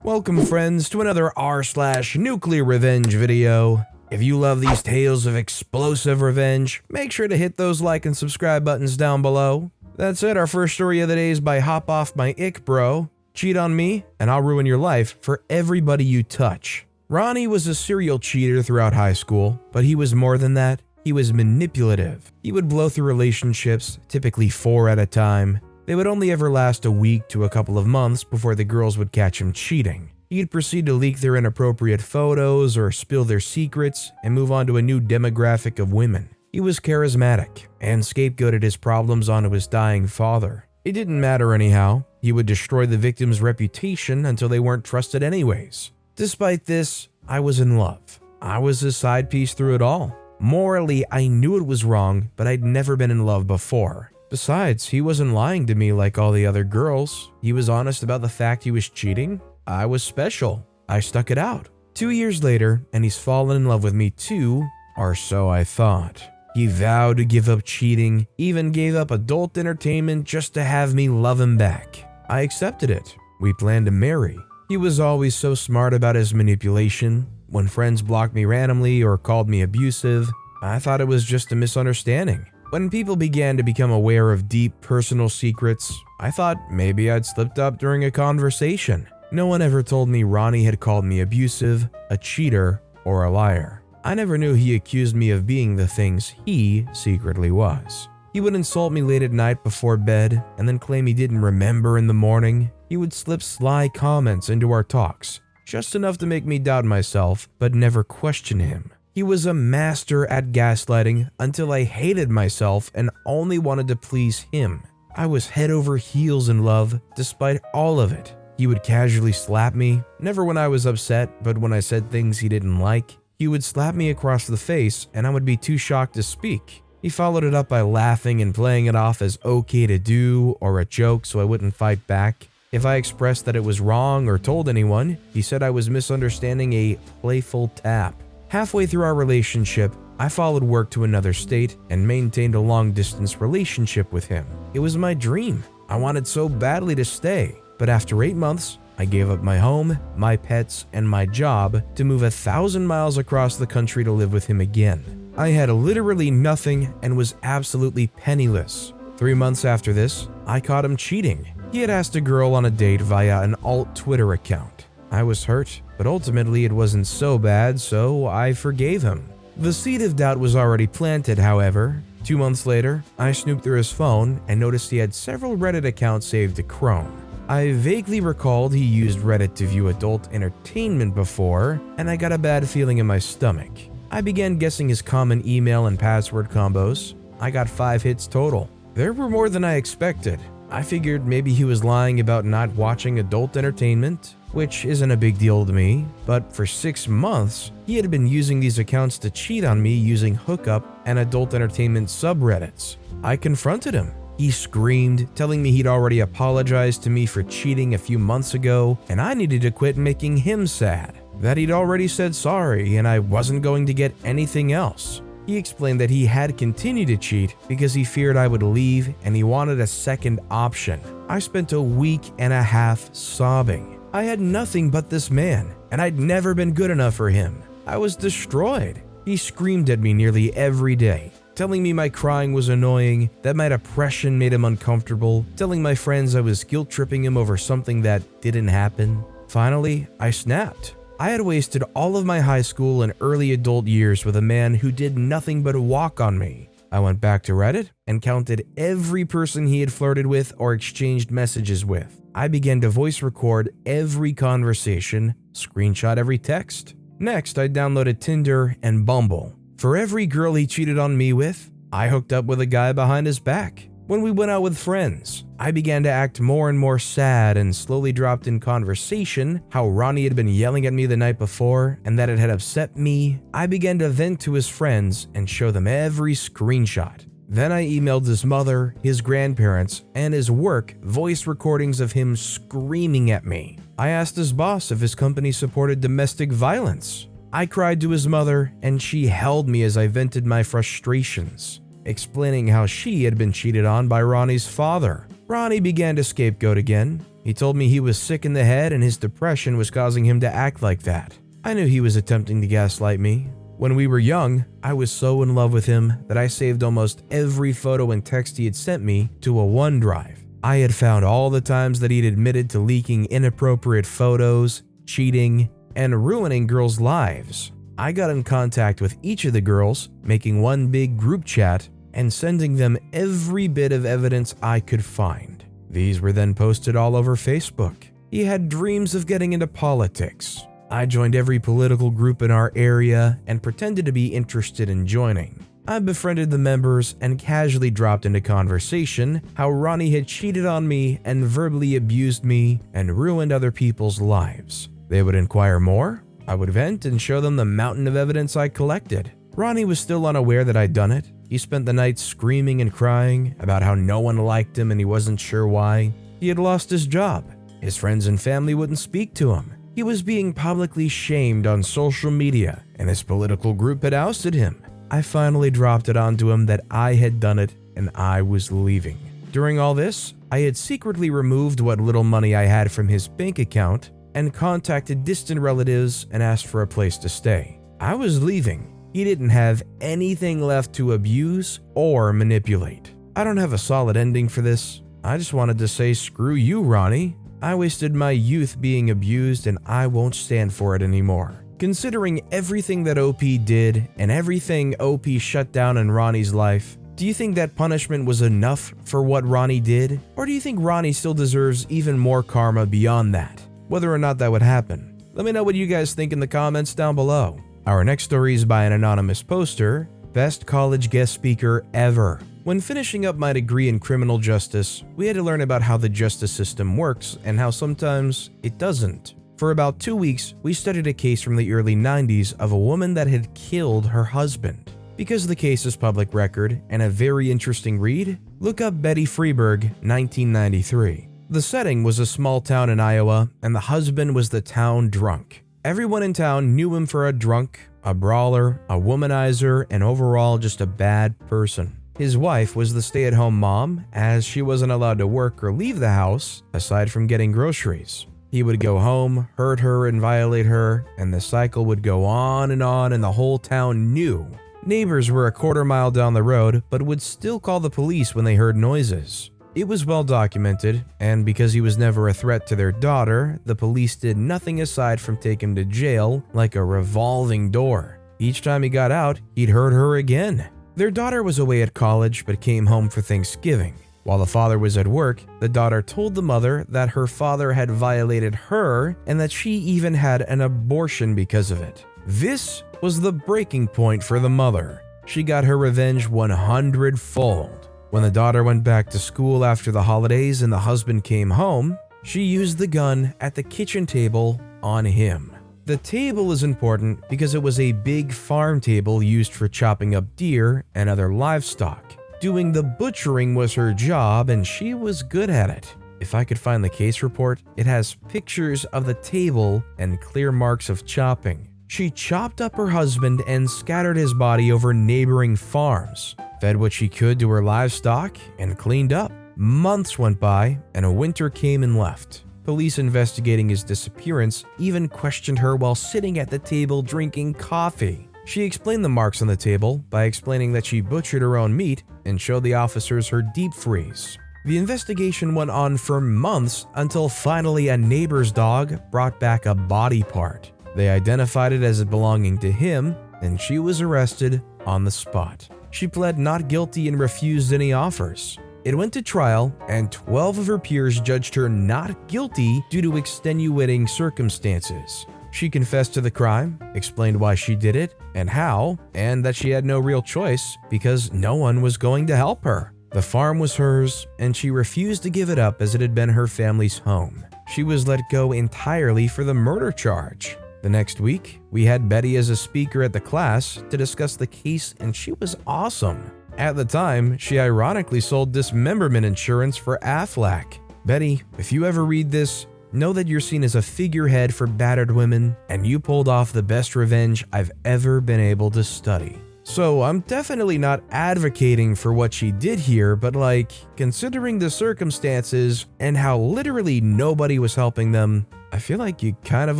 Welcome friends to another r/NuclearRevenge video. If you love these tales of explosive revenge, make sure to hit those like and subscribe buttons down below. That's it, our first story of the day is by Hop Off My Ick Bro. Cheat on me and I'll ruin your life for everybody you touch. Ronnie was a serial cheater throughout high school, but he was more than that. He was manipulative. He would blow through relationships, typically 4 at a time. They would only ever last a week to a couple of months before the girls would catch him cheating. He'd proceed to leak their inappropriate photos or spill their secrets and move on to a new demographic of women. He was charismatic and scapegoated his problems onto his dying father. It didn't matter anyhow. He would destroy the victim's reputation until they weren't trusted anyways. Despite this, I was in love. I was his side piece through it all. Morally, I knew it was wrong, but I'd never been in love before. Besides, he wasn't lying to me like all the other girls. He was honest about the fact he was cheating. I was special. I stuck it out. 2 years later, and he's fallen in love with me too, or so I thought. He vowed to give up cheating, even gave up adult entertainment just to have me love him back. I accepted it. We planned to marry. He was always so smart about his manipulation. When friends blocked me randomly or called me abusive, I thought it was just a misunderstanding. When people began to become aware of deep personal secrets, I thought maybe I'd slipped up during a conversation. No one ever told me Ronnie had called me abusive, a cheater, or a liar. I never knew he accused me of being the things he secretly was. He would insult me late at night before bed and then claim he didn't remember in the morning. He would slip sly comments into our talks, just enough to make me doubt myself, but never question him. He was a master at gaslighting until I hated myself and only wanted to please him. I was head over heels in love despite all of it. He would casually slap me, never when I was upset, but when I said things he didn't like. He would slap me across the face and I would be too shocked to speak. He followed it up by laughing and playing it off as okay to do or a joke so I wouldn't fight back. If I expressed that it was wrong or told anyone, he said I was misunderstanding a playful tap. Halfway through our relationship, I followed work to another state and maintained a long-distance relationship with him. It was my dream. I wanted so badly to stay, but after 8 months, I gave up my home, my pets, and my job to move 1,000 miles across the country to live with him again. I had literally nothing and was absolutely penniless. 3 months after this, I caught him cheating. He had asked a girl on a date via an alt Twitter account. I was hurt, but ultimately it wasn't so bad, so I forgave him. The seed of doubt was already planted, however. 2 months later, I snooped through his phone and noticed he had several Reddit accounts saved to Chrome. I vaguely recalled he used Reddit to view adult entertainment before, and I got a bad feeling in my stomach. I began guessing his common email and password combos. I got 5 hits total. There were more than I expected. I figured maybe he was lying about not watching adult entertainment, which isn't a big deal to me, but for 6 months, he had been using these accounts to cheat on me using hookup and adult entertainment subreddits. I confronted him. He screamed, telling me he'd already apologized to me for cheating a few months ago and I needed to quit making him sad, that he'd already said sorry and I wasn't going to get anything else. He explained that he had continued to cheat because he feared I would leave and he wanted a second option. I spent a week and a half sobbing. I had nothing but this man, and I'd never been good enough for him. I was destroyed. He screamed at me nearly every day, telling me my crying was annoying, that my depression made him uncomfortable, telling my friends I was guilt-tripping him over something that didn't happen. Finally, I snapped. I had wasted all of my high school and early adult years with a man who did nothing but walk on me. I went back to Reddit and counted every person he had flirted with or exchanged messages with. I began to voice record every conversation, screenshot every text. Next, I downloaded Tinder and Bumble. For every girl he cheated on me with, I hooked up with a guy behind his back. When we went out with friends, I began to act more and more sad and slowly dropped in conversation how Ronnie had been yelling at me the night before and that it had upset me. I began to vent to his friends and show them every screenshot. Then I emailed his mother, his grandparents, and his work voice recordings of him screaming at me. I asked his boss if his company supported domestic violence. I cried to his mother and she held me as I vented my frustrations, explaining how she had been cheated on by Ronnie's father. Ronnie began to scapegoat again. He told me he was sick in the head and his depression was causing him to act like that. I knew he was attempting to gaslight me. When we were young, I was so in love with him that I saved almost every photo and text he had sent me to a OneDrive. I had found all the times that he'd admitted to leaking inappropriate photos, cheating, and ruining girls' lives. I got in contact with each of the girls, making one big group chat and sending them every bit of evidence I could find. These were then posted all over Facebook. He had dreams of getting into politics. I joined every political group in our area and pretended to be interested in joining. I befriended the members and casually dropped into conversation how Ronnie had cheated on me and verbally abused me and ruined other people's lives. They would inquire more, I would vent and show them the mountain of evidence I collected. Ronnie was still unaware that I'd done it. He spent the night screaming and crying about how no one liked him and he wasn't sure why. He had lost his job. His friends and family wouldn't speak to him. He was being publicly shamed on social media and his political group had ousted him. I finally dropped it onto him that I had done it and I was leaving. During all this, I had secretly removed what little money I had from his bank account and contacted distant relatives and asked for a place to stay. I was leaving. He didn't have anything left to abuse or manipulate. I don't have a solid ending for this. I just wanted to say screw you, Ronnie. I wasted my youth being abused and I won't stand for it anymore. Considering everything that OP did and everything OP shut down in Ronnie's life, do you think that punishment was enough for what Ronnie did? Or do you think Ronnie still deserves even more karma beyond that? Whether or not that would happen, let me know what you guys think in the comments down below. Our next story is by an anonymous poster, Best College Guest Speaker Ever. When finishing up my degree in criminal justice, we had to learn about how the justice system works and how sometimes it doesn't. For about 2 weeks, we studied a case from the early 90s of a woman that had killed her husband. Because the case is public record and a very interesting read, look up Betty Freeberg, 1993. The setting was a small town in Iowa, and the husband was the town drunk. Everyone in town knew him for a drunk, a brawler, a womanizer, and overall just a bad person. His wife was the stay-at-home mom, as she wasn't allowed to work or leave the house, aside from getting groceries. He would go home, hurt her, and violate her, and the cycle would go on, and the whole town knew. Neighbors were a quarter mile down the road, but would still call the police when they heard noises. It was well documented, and because he was never a threat to their daughter, the police did nothing aside from take him to jail like a revolving door. Each time he got out, he'd hurt her again. Their daughter was away at college but came home for Thanksgiving. While the father was at work, the daughter told the mother that her father had violated her and that she even had an abortion because of it. This was the breaking point for the mother. She got her revenge 100-fold. When the daughter went back to school after the holidays and the husband came home, she used the gun at the kitchen table on him. The table is important because it was a big farm table used for chopping up deer and other livestock. Doing the butchering was her job and she was good at it. If I could find the case report, it has pictures of the table and clear marks of chopping. She chopped up her husband and scattered his body over neighboring farms, fed what she could to her livestock, and cleaned up. Months went by, and a winter came and left. Police investigating his disappearance even questioned her while sitting at the table drinking coffee. She explained the marks on the table by explaining that she butchered her own meat and showed the officers her deep freeze. The investigation went on for months until finally a neighbor's dog brought back a body part. They identified it as belonging to him, and she was arrested on the spot. She pled not guilty and refused any offers. It went to trial, and 12 of her peers judged her not guilty due to extenuating circumstances. She confessed to the crime, explained why she did it and how, and that she had no real choice because no one was going to help her. The farm was hers, and she refused to give it up as it had been her family's home. She was let go entirely for the murder charge. The next week, we had Betty as a speaker at the class to discuss the case, and she was awesome. At the time, she ironically sold dismemberment insurance for Aflac. Betty, if you ever read this, know that you're seen as a figurehead for battered women, and you pulled off the best revenge I've ever been able to study. So I'm definitely not advocating for what she did here, but like, considering the circumstances and how literally nobody was helping them, I feel like you kind of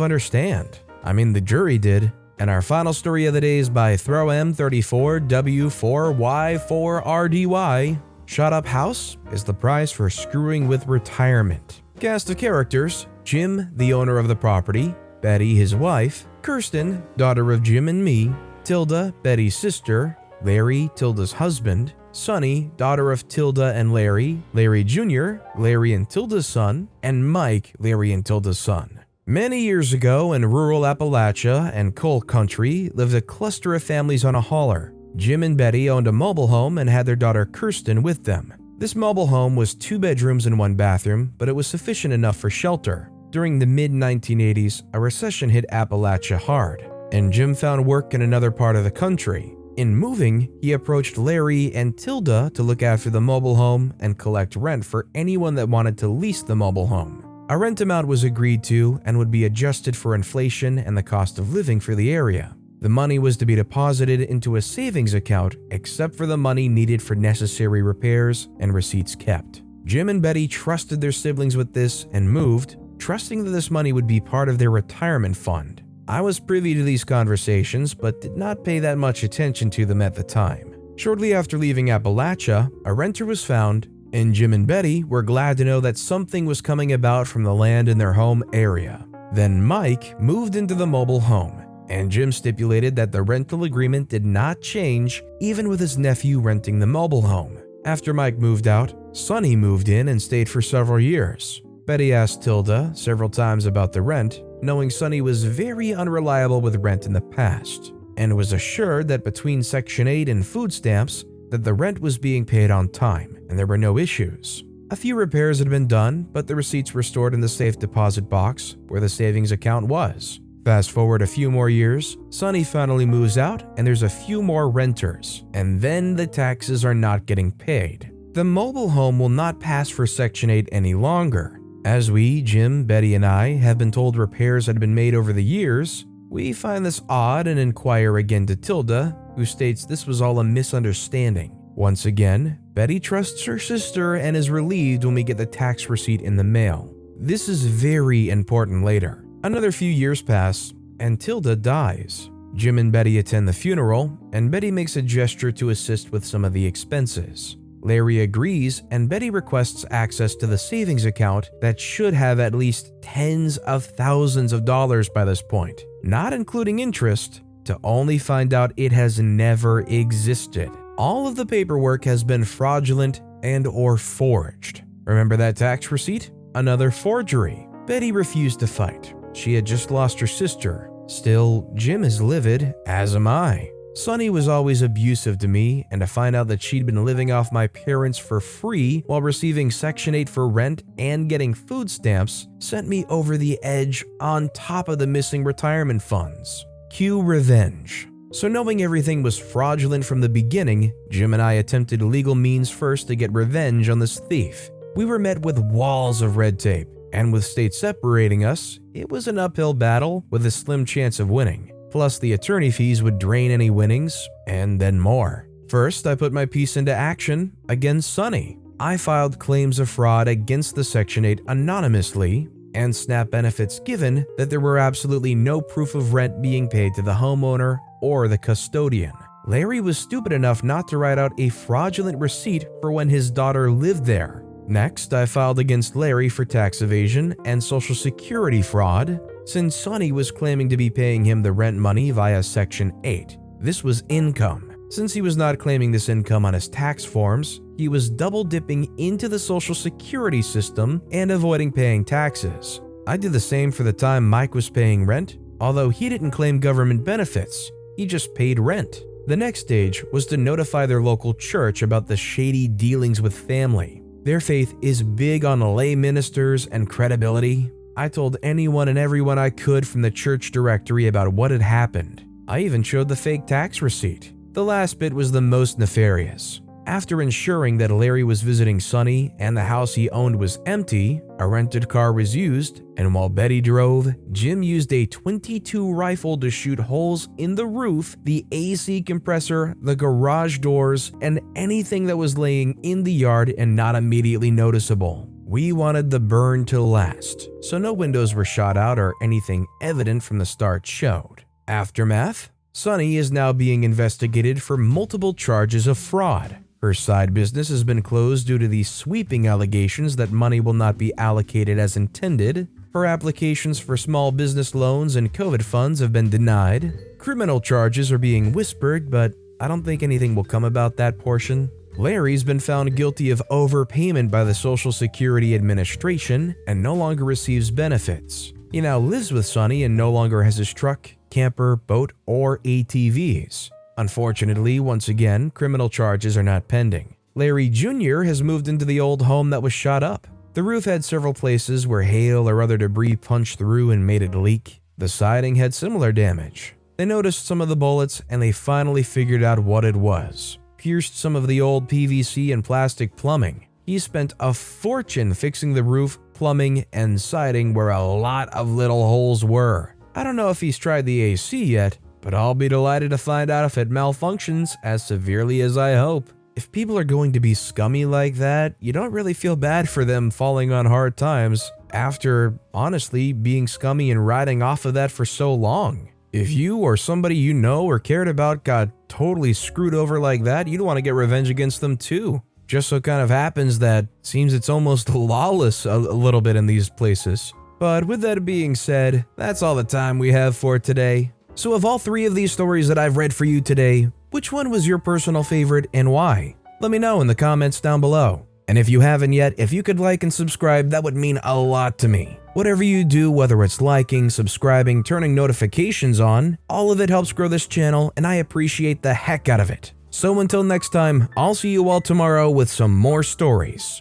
understand. I mean, the jury did. And our final story of the day is by ThrowM34W4Y4RDY. Shut Up House is the prize for screwing with retirement. Cast of characters: Jim, the owner of the property; Betty, his wife; Kirsten, daughter of Jim and me; Tilda, Betty's sister; Larry, Tilda's husband; Sunny, daughter of Tilda and Larry; Larry Jr., Larry and Tilda's son; and Mike, Larry and Tilda's son. Many years ago in rural Appalachia and coal country lived a cluster of families on a hauler. Jim and Betty owned a mobile home and had their daughter Kirsten with them. This mobile home was 2 bedrooms and 1 bathroom, but it was sufficient enough for shelter. During the mid-1980s, a recession hit Appalachia hard, and Jim found work in another part of the country. In moving, he approached Larry and Tilda to look after the mobile home and collect rent for anyone that wanted to lease the mobile home. A rent amount was agreed to and would be adjusted for inflation and the cost of living for the area. The money was to be deposited into a savings account, except for the money needed for necessary repairs and receipts kept. Jim and Betty trusted their siblings with this and moved, trusting that this money would be part of their retirement fund. I was privy to these conversations, but did not pay that much attention to them at the time. Shortly after leaving Appalachia, a renter was found, and Jim and Betty were glad to know that something was coming about from the land in their home area. Then Mike moved into the mobile home, and Jim stipulated that the rental agreement did not change even with his nephew renting the mobile home. After Mike moved out, Sonny moved in and stayed for several years. Betty asked Tilda several times about the rent, knowing Sonny was very unreliable with rent in the past, and was assured that between Section 8 and food stamps, that the rent was being paid on time and there were no issues. A few repairs had been done, but the receipts were stored in the safe deposit box where the savings account was. Fast forward a few more years, Sonny finally moves out and there's a few more renters, and then the taxes are not getting paid. The mobile home will not pass for Section 8 any longer. As we, Jim, Betty, and I, have been told repairs had been made over the years, we find this odd and inquire again to Tilda, who states this was all a misunderstanding. Once again, Betty trusts her sister and is relieved when we get the tax receipt in the mail. This is very important later. Another few years pass, and Tilda dies. Jim and Betty attend the funeral, and Betty makes a gesture to assist with some of the expenses. Larry agrees, and Betty requests access to the savings account that should have at least tens of thousands of dollars by this point, not including interest, to only find out it has never existed. All of the paperwork has been fraudulent and/or forged. Remember that tax receipt? Another forgery. Betty refused to fight. She had just lost her sister. Still, Jim is livid, as am I. Sonny was always abusive to me, and to find out that she'd been living off my parents for free while receiving Section 8 for rent and getting food stamps sent me over the edge on top of the missing retirement funds. Cue revenge. So knowing everything was fraudulent from the beginning, Jim and I attempted legal means first to get revenge on this thief. We were met with walls of red tape, and with states separating us, it was an uphill battle with a slim chance of winning. Plus the attorney fees would drain any winnings, and then more. First, I put my piece into action against Sonny. I filed claims of fraud against the Section 8 anonymously, and SNAP benefits given that there were absolutely no proof of rent being paid to the homeowner or the custodian. Larry was stupid enough not to write out a fraudulent receipt for when his daughter lived there. Next, I filed against Larry for tax evasion and Social Security fraud, since Sonny was claiming to be paying him the rent money via Section 8. This was income. Since he was not claiming this income on his tax forms, he was double dipping into the Social Security system and avoiding paying taxes. I did the same for the time Mike was paying rent, although he didn't claim government benefits. He just paid rent. The next stage was to notify their local church about the shady dealings with family. Their faith is big on lay ministers and credibility. I told anyone and everyone I could from the church directory about what had happened. I even showed the fake tax receipt. The last bit was the most nefarious. After ensuring that Larry was visiting Sonny and the house he owned was empty, a rented car was used, and while Betty drove, Jim used a .22 rifle to shoot holes in the roof, the AC compressor, the garage doors, and anything that was laying in the yard and not immediately noticeable. We wanted the burn to last, so no windows were shot out or anything evident from the start showed. Aftermath: Sonny is now being investigated for multiple charges of fraud. Her side business has been closed due to the sweeping allegations that money will not be allocated as intended. Her applications for small business loans and COVID funds have been denied. Criminal charges are being whispered, but I don't think anything will come about that portion. Larry's been found guilty of overpayment by the Social Security Administration and no longer receives benefits. He now lives with Sonny and no longer has his truck, camper, boat, or ATVs. Unfortunately, once again, criminal charges are not pending. Larry Jr. has moved into the old home that was shot up. The roof had several places where hail or other debris punched through and made it leak. The siding had similar damage. They noticed some of the bullets and they finally figured out what it was. Pierced some of the old PVC and plastic plumbing. He spent a fortune fixing the roof, plumbing, and siding where a lot of little holes were. I don't know if he's tried the AC yet, but I'll be delighted to find out if it malfunctions as severely as I hope. If people are going to be scummy like that, you don't really feel bad for them falling on hard times after, honestly, being scummy and riding off of that for so long. If you or somebody you know or cared about got totally screwed over like that, you'd want to get revenge against them too. Just so kind of happens that seems it's almost lawless a little bit in these places. But with that being said, that's all the time we have for today. So of all three of these stories that I've read for you today, which one was your personal favorite and why? Let me know in the comments down below. And if you haven't yet, if you could like and subscribe, that would mean a lot to me. Whatever you do, whether it's liking, subscribing, turning notifications on, all of it helps grow this channel and I appreciate the heck out of it. So until next time, I'll see you all tomorrow with some more stories.